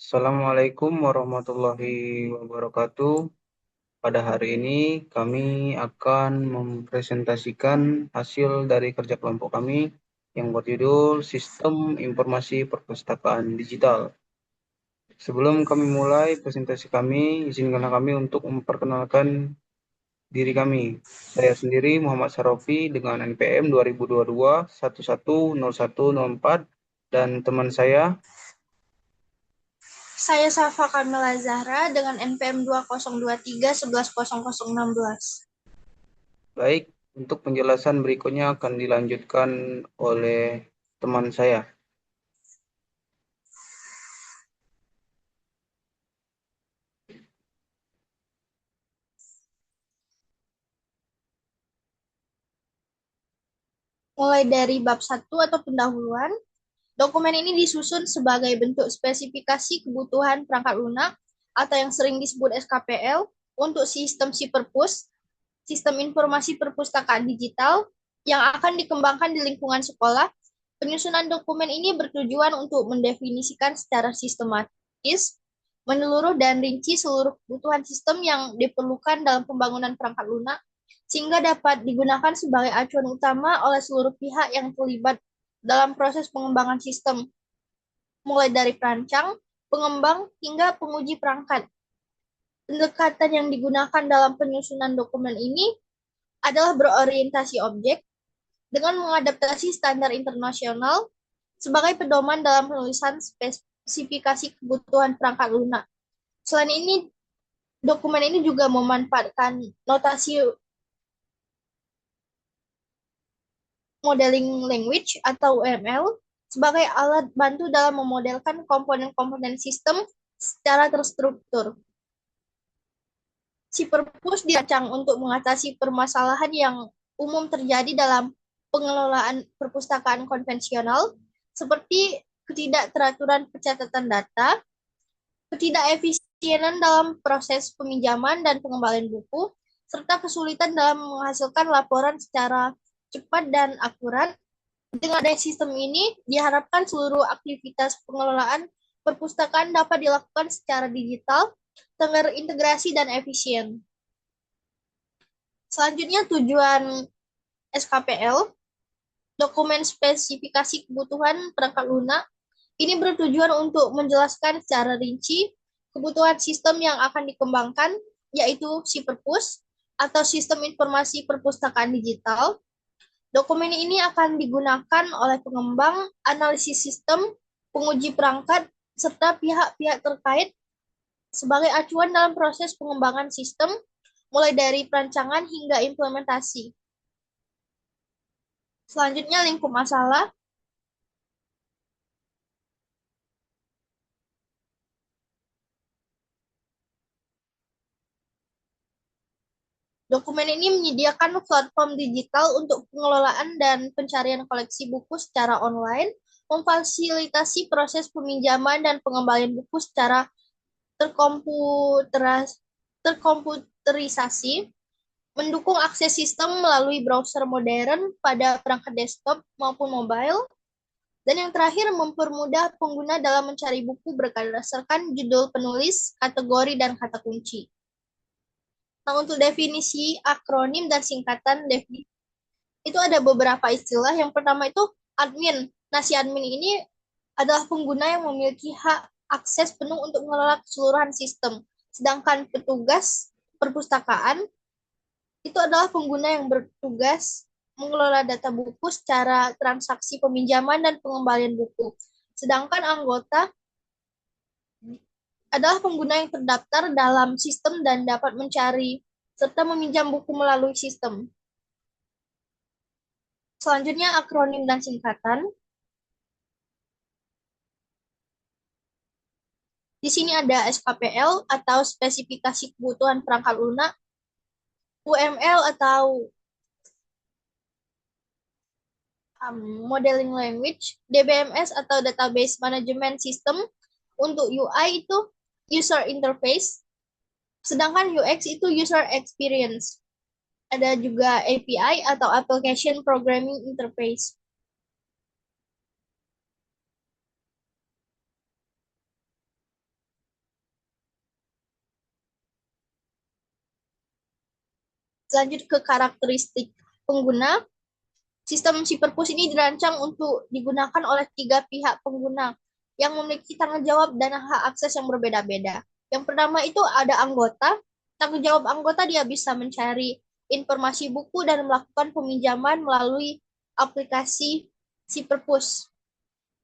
Assalamualaikum warahmatullahi wabarakatuh. Pada hari ini kami akan mempresentasikan hasil dari kerja kelompok kami yang berjudul Sistem Informasi Perpustakaan Digital. Sebelum kami mulai presentasi kami, izinkanlah kami untuk memperkenalkan diri kami. Saya sendiri Muhammad Sarofi dengan NPM 2022 110104 dan teman saya. Saya Safa Kamila Zahra dengan NPM 2023 110016. Baik, untuk penjelasan berikutnya akan dilanjutkan oleh teman saya. Mulai dari bab 1 atau pendahuluan, dokumen ini disusun sebagai bentuk spesifikasi kebutuhan perangkat lunak atau yang sering disebut SKPL untuk sistem SIPERPUS, sistem informasi perpustakaan digital yang akan dikembangkan di lingkungan sekolah. Penyusunan dokumen ini bertujuan untuk mendefinisikan secara sistematis, menyeluruh dan rinci seluruh kebutuhan sistem yang diperlukan dalam pembangunan perangkat lunak, sehingga dapat digunakan sebagai acuan utama oleh seluruh pihak yang terlibat dalam proses pengembangan sistem, mulai dari perancang, pengembang, hingga penguji perangkat. Pendekatan yang digunakan dalam penyusunan dokumen ini adalah berorientasi objek dengan mengadaptasi standar internasional sebagai pedoman dalam penulisan spesifikasi kebutuhan perangkat lunak. Selain ini, dokumen ini juga memanfaatkan notasi modeling language atau UML sebagai alat bantu dalam memodelkan komponen-komponen sistem secara terstruktur. Si Perpus dirancang untuk mengatasi permasalahan yang umum terjadi dalam pengelolaan perpustakaan konvensional, seperti ketidakteraturan pencatatan data, ketidakefisienan dalam proses peminjaman dan pengembalian buku, serta kesulitan dalam menghasilkan laporan secara cepat dan akurat. Dengan adanya sistem ini, diharapkan seluruh aktivitas pengelolaan perpustakaan dapat dilakukan secara digital, terintegrasi, dan efisien. Selanjutnya, tujuan SKPL, dokumen spesifikasi kebutuhan perangkat lunak, ini bertujuan untuk menjelaskan secara rinci kebutuhan sistem yang akan dikembangkan, yaitu SIPERPUS atau Sistem Informasi Perpustakaan Digital. Dokumen ini akan digunakan oleh pengembang, analisis sistem, penguji perangkat, serta pihak-pihak terkait sebagai acuan dalam proses pengembangan sistem, mulai dari perancangan hingga implementasi. Selanjutnya, lingkup masalah. Dokumen ini menyediakan platform digital untuk pengelolaan dan pencarian koleksi buku secara online, memfasilitasi proses peminjaman dan pengembalian buku secara terkomputerisasi, mendukung akses sistem melalui browser modern pada perangkat desktop maupun mobile, dan yang terakhir mempermudah pengguna dalam mencari buku berdasarkan judul penulis, kategori, dan kata kunci. Nah, untuk definisi akronim dan singkatan definisi, itu ada beberapa istilah. Yang pertama itu admin. Nah, si admin ini adalah pengguna yang memiliki hak akses penuh untuk mengelola keseluruhan sistem. Sedangkan petugas perpustakaan itu adalah pengguna yang bertugas mengelola data buku secara transaksi peminjaman dan pengembalian buku. Sedangkan anggota adalah pengguna yang terdaftar dalam sistem dan dapat mencari serta meminjam buku melalui sistem. Selanjutnya, akronim dan singkatan. Di sini ada SKPL atau spesifikasi kebutuhan perangkat lunak, UML atau modeling language, DBMS atau database management system. Untuk UI itu user interface, sedangkan UX itu user experience. Ada juga API atau application programming interface. Lanjut ke karakteristik pengguna. Sistem SiperPush ini dirancang untuk digunakan oleh tiga pihak pengguna yang memiliki tanggung jawab dan hak akses yang berbeda-beda. Yang pertama itu ada anggota. Tanggung jawab anggota dia bisa mencari informasi buku dan melakukan peminjaman melalui aplikasi SiperPush.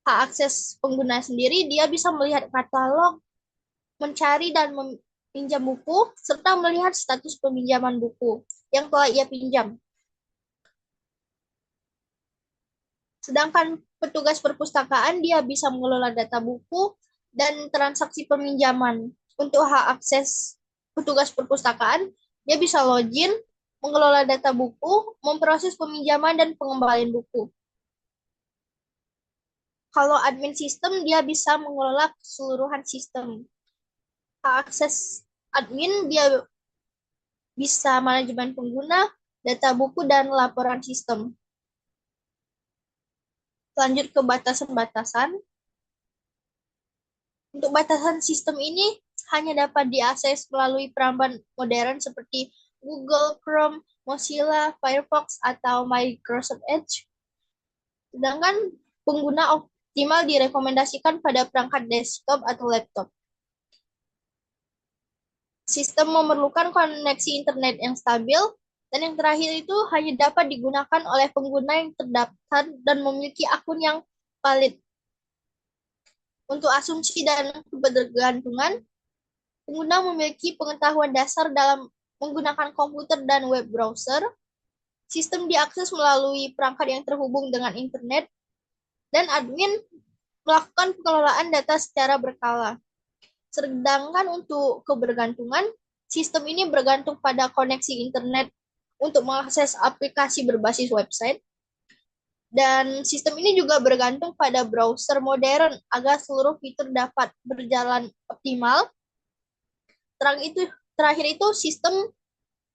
Hak akses pengguna sendiri dia bisa melihat katalog, mencari dan meminjam buku, serta melihat status peminjaman buku yang telah ia pinjam. Sedangkan petugas perpustakaan dia bisa mengelola data buku dan transaksi peminjaman. Untuk hak akses petugas perpustakaan, dia bisa login, mengelola data buku, memproses peminjaman dan pengembalian buku. Kalau admin sistem, dia bisa mengelola keseluruhan sistem. Hak akses admin, dia bisa manajemen pengguna, data buku, dan laporan sistem. Lanjut ke batasan-batasan. Untuk batasan sistem ini hanya dapat diakses melalui peramban modern seperti Google, Chrome, Mozilla, Firefox, atau Microsoft Edge. Sedangkan pengguna optimal direkomendasikan pada perangkat desktop atau laptop. Sistem memerlukan koneksi internet yang stabil, dan yang terakhir itu hanya dapat digunakan oleh pengguna yang terdaftar dan memiliki akun yang valid. Untuk asumsi dan kebergantungan, pengguna memiliki pengetahuan dasar dalam menggunakan komputer dan web browser. Sistem diakses melalui perangkat yang terhubung dengan internet, dan admin melakukan pengelolaan data secara berkala. Sedangkan untuk kebergantungan, sistem ini bergantung pada koneksi internet untuk mengakses aplikasi berbasis website. Dan sistem ini juga bergantung pada browser modern agar seluruh fitur dapat berjalan optimal. Terakhir itu sistem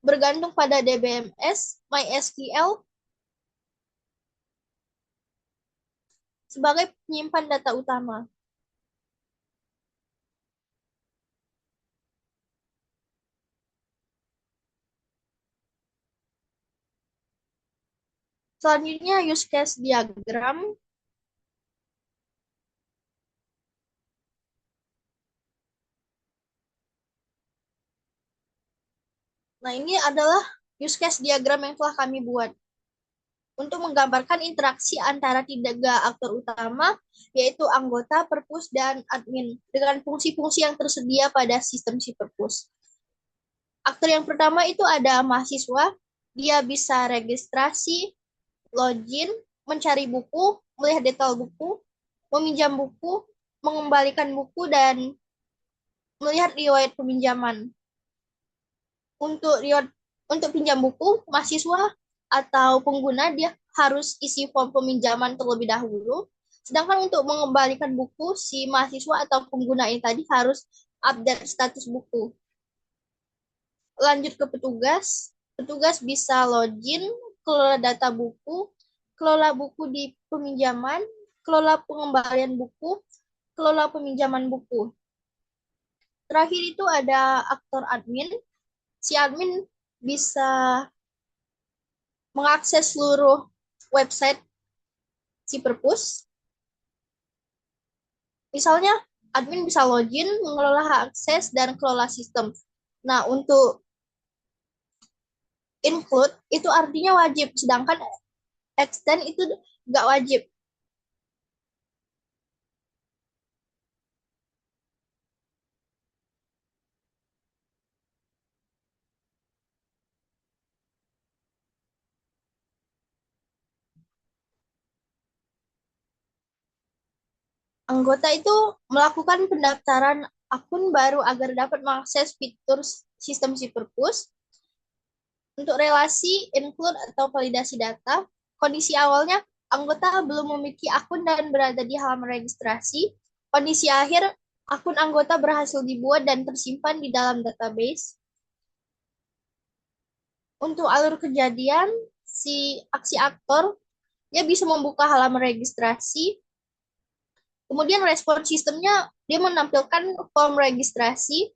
bergantung pada DBMS, MySQL sebagai penyimpan data utama. Selanjutnya use case diagram. Nah, ini adalah use case diagram yang telah kami buat untuk menggambarkan interaksi antara tiga aktor utama, yaitu anggota, perpus, dan admin, dengan fungsi-fungsi yang tersedia pada sistem si perpus. Aktor yang pertama itu ada mahasiswa, dia bisa registrasi, login, mencari buku, melihat detail buku, meminjam buku, mengembalikan buku, dan melihat riwayat peminjaman. Untuk pinjam buku, mahasiswa atau pengguna dia harus isi form peminjaman terlebih dahulu. Sedangkan untuk mengembalikan buku, si mahasiswa atau pengguna ini tadi harus update status buku. Lanjut ke petugas. Petugas bisa login, kelola data buku, kelola buku di peminjaman, kelola pengembalian buku, kelola peminjaman buku. Terakhir itu ada aktor admin. Si admin bisa mengakses seluruh website si perpus. Misalnya, admin bisa login, mengelola hak akses, dan kelola sistem. Nah, untuk include itu artinya wajib, sedangkan extend itu nggak wajib. Anggota itu melakukan pendaftaran akun baru agar dapat mengakses fitur sistem si perpus. Untuk relasi, include atau validasi data, kondisi awalnya anggota belum memiliki akun dan berada di halaman registrasi. Kondisi akhir, akun anggota berhasil dibuat dan tersimpan di dalam database. Untuk alur kejadian, si aksi aktor dia bisa membuka halaman registrasi. Kemudian respon sistemnya dia menampilkan form registrasi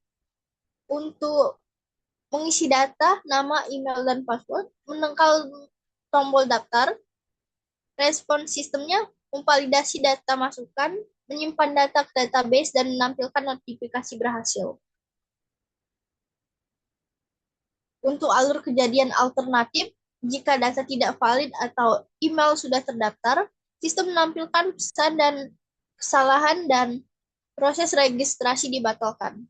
untuk mengisi data, nama, email, dan password, menekan tombol daftar, respon sistemnya, memvalidasi data masukan, menyimpan data ke database, dan menampilkan notifikasi berhasil. Untuk alur kejadian alternatif, jika data tidak valid atau email sudah terdaftar, sistem menampilkan pesan dan kesalahan dan proses registrasi dibatalkan.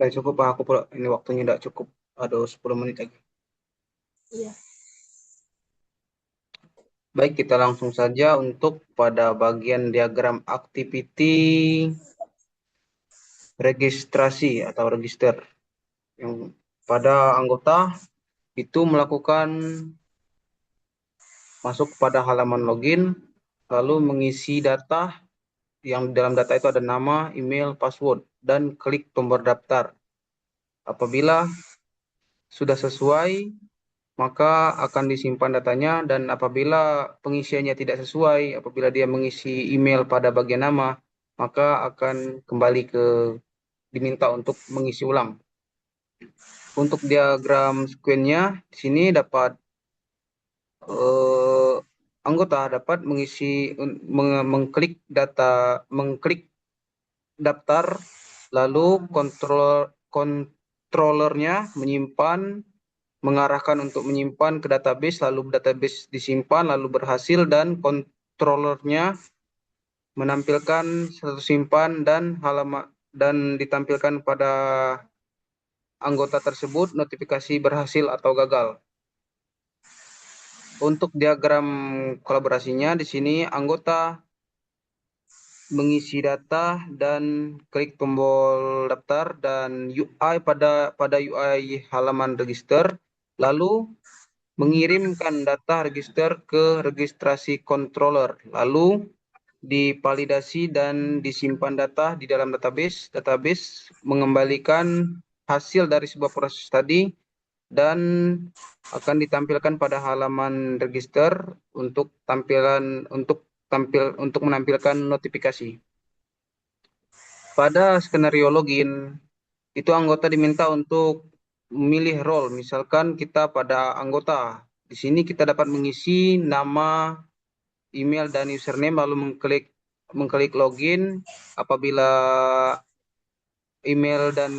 Udah cukup, Pak. Aku pula ini waktunya udah cukup. Aduh, 10 menit lagi. Iya. Baik, kita langsung saja untuk pada bagian diagram activity registrasi atau register. Yang pada anggota itu melakukan masuk pada halaman login, lalu mengisi data yang di dalam data itu ada nama, email, password, dan klik tombol daftar. Apabila sudah sesuai, maka akan disimpan datanya, dan apabila pengisiannya tidak sesuai, apabila dia mengisi email pada bagian nama, maka akan kembali ke diminta untuk mengisi ulang. Untuk diagram sequence-nya di sini dapat eh, anggota dapat mengisi mengklik daftar, lalu controllernya menyimpan, mengarahkan untuk menyimpan ke database, lalu database disimpan, lalu berhasil, dan controllernya menampilkan status simpan dan halaman dan ditampilkan pada anggota tersebut notifikasi berhasil atau gagal. Untuk diagram kolaborasinya di sini anggota mengisi data dan klik tombol daftar dan UI pada UI halaman register, lalu mengirimkan data register ke registrasi controller, lalu divalidasi dan disimpan data di dalam database. Database mengembalikan hasil dari sebuah proses tadi dan akan ditampilkan pada halaman register untuk menampilkan notifikasi. Pada skenario login, itu anggota diminta untuk memilih role. Misalkan kita pada anggota. Di sini kita dapat mengisi nama, email, dan username, lalu mengklik login. Apabila email dan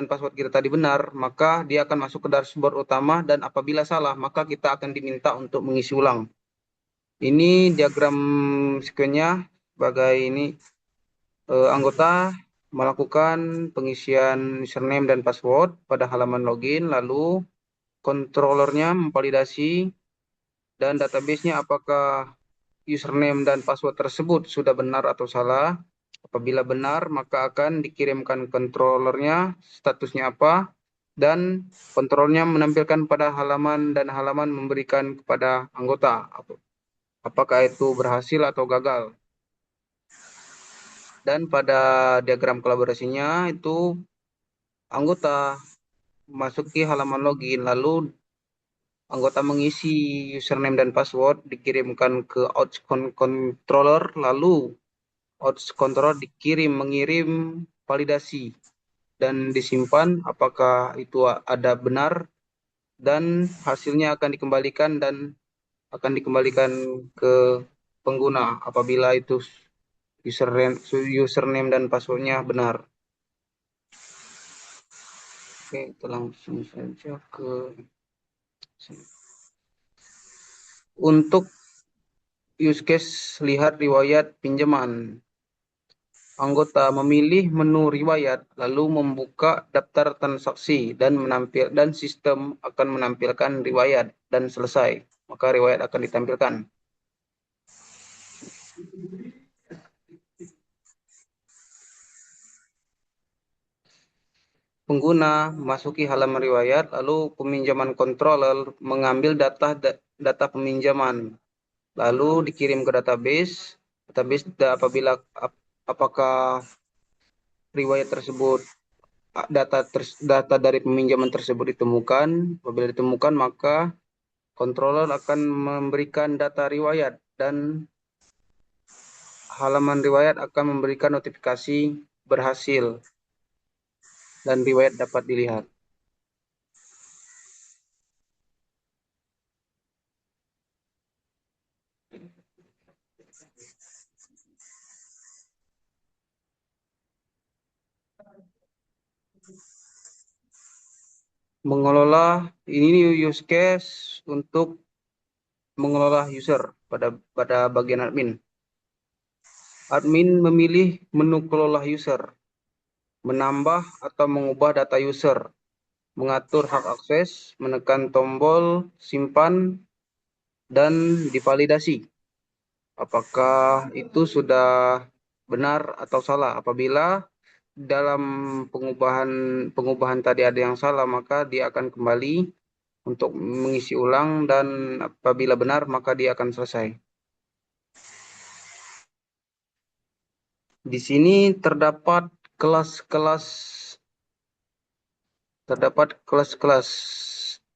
password kita tadi benar, maka dia akan masuk ke dashboard utama, dan apabila salah, maka kita akan diminta untuk mengisi ulang. Ini diagram sequence-nya sebagai ini anggota melakukan pengisian username dan password pada halaman login, lalu controllernya memvalidasi dan database-nya apakah username dan password tersebut sudah benar atau salah. Apabila benar, maka akan dikirimkan controllernya statusnya apa, dan kontrolnya menampilkan pada halaman, dan halaman memberikan kepada anggota apakah itu berhasil atau gagal. Dan pada diagram kolaborasinya itu anggota masuki halaman login, lalu anggota mengisi username dan password, dikirimkan ke Outs controller, lalu Outs controller mengirim validasi dan disimpan apakah itu ada benar, dan hasilnya akan dikembalikan ke pengguna apabila itu username dan passwordnya benar. Oke, kita langsung saja ke untuk use case lihat riwayat pinjaman. Anggota memilih menu riwayat, lalu membuka daftar transaksi dan sistem akan menampilkan riwayat dan selesai. Maka riwayat akan ditampilkan. Pengguna memasuki halaman riwayat, lalu peminjaman controller mengambil data peminjaman, lalu dikirim ke database. Apabila apakah riwayat tersebut data dari peminjaman tersebut ditemukan. Apabila ditemukan, maka controller akan memberikan data riwayat, dan halaman riwayat akan memberikan notifikasi berhasil. dan riwayat dapat dilihat. Mengelola ini use case untuk mengelola user pada bagian admin. Admin memilih menu kelola user, menambah atau mengubah data user, mengatur hak akses, menekan tombol simpan, dan divalidasi. Apakah itu sudah benar atau salah? Apabila dalam pengubahan pengubahan tadi ada yang salah, maka dia akan kembali untuk mengisi ulang, dan apabila benar maka dia akan selesai. Di sini kelas-kelas terdapat kelas-kelas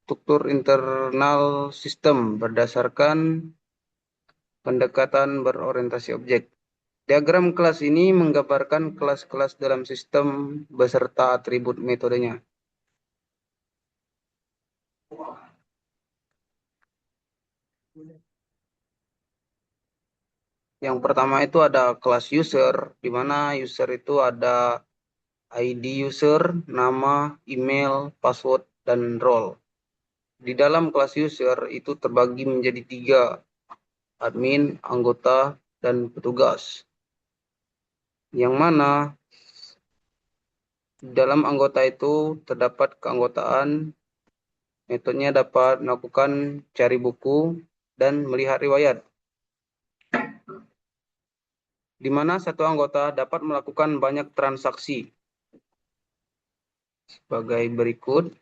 struktur internal sistem berdasarkan pendekatan berorientasi objek. Diagram kelas ini menggambarkan kelas-kelas dalam sistem beserta atribut metodenya. Yang pertama itu ada kelas user, di mana user itu ada ID user, nama, email, password, dan role. Di dalam kelas user itu terbagi menjadi 3, admin, anggota, dan petugas. Yang mana dalam anggota itu terdapat keanggotaan, metodenya dapat melakukan cari buku dan melihat riwayat, di mana satu anggota dapat melakukan banyak transaksi sebagai berikut,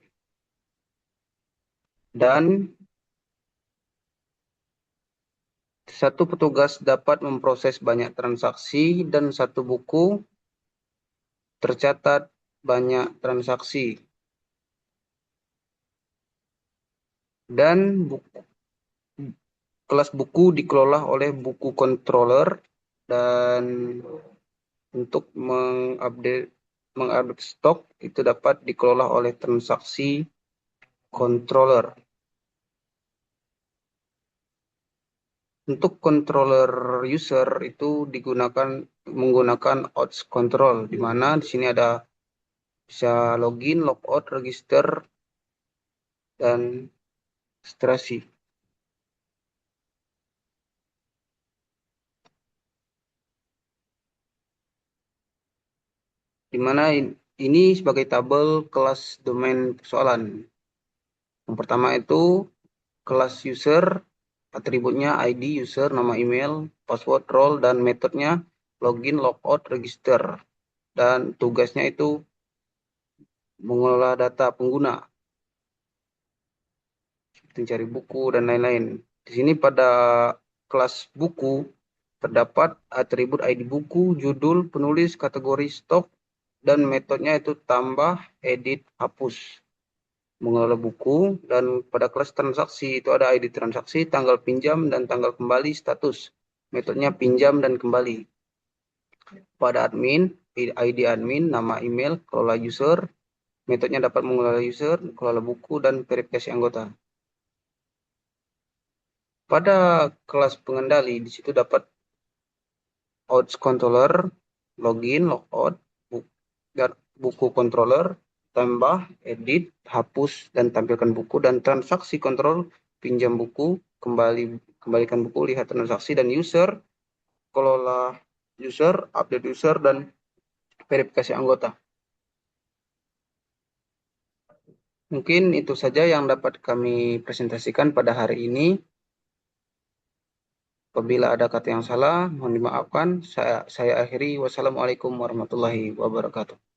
dan satu petugas dapat memproses banyak transaksi dan satu buku tercatat banyak transaksi. Dan kelas buku dikelola oleh buku controller, dan untuk mengupdate stok itu dapat dikelola oleh transaksi controller. Untuk controller user itu menggunakan OAuth control, di mana di sini ada bisa login, logout, register, dan registrasi. Di mana ini sebagai tabel kelas domain persoalan. Yang pertama itu kelas user, atributnya ID user, nama email, password, role, dan metodenya login, logout, register. Dan tugasnya itu mengelola data pengguna, seperti mencari buku dan lain-lain. Di sini pada kelas buku terdapat atribut ID buku, judul, penulis, kategori, stok, dan metodenya itu tambah, edit, hapus. Mengelola buku. Dan pada kelas transaksi itu ada ID transaksi, tanggal pinjam, dan tanggal kembali, status. Metodenya pinjam dan kembali. Pada admin, ID admin, nama, email, kelola user. Metodenya dapat mengelola user, kelola buku, dan verifikasi anggota. Pada kelas pengendali, di situ dapat OAuth controller, login, logout, buku controller, tambah, edit, hapus, dan tampilkan buku, dan transaksi kontrol, pinjam buku, kembalikan buku, lihat transaksi, dan user, kelola user, update user, dan verifikasi anggota. Mungkin itu saja yang dapat kami presentasikan pada hari ini. Apabila ada kata yang salah, mohon dimaafkan. Saya akhiri. Wassalamualaikum warahmatullahi wabarakatuh.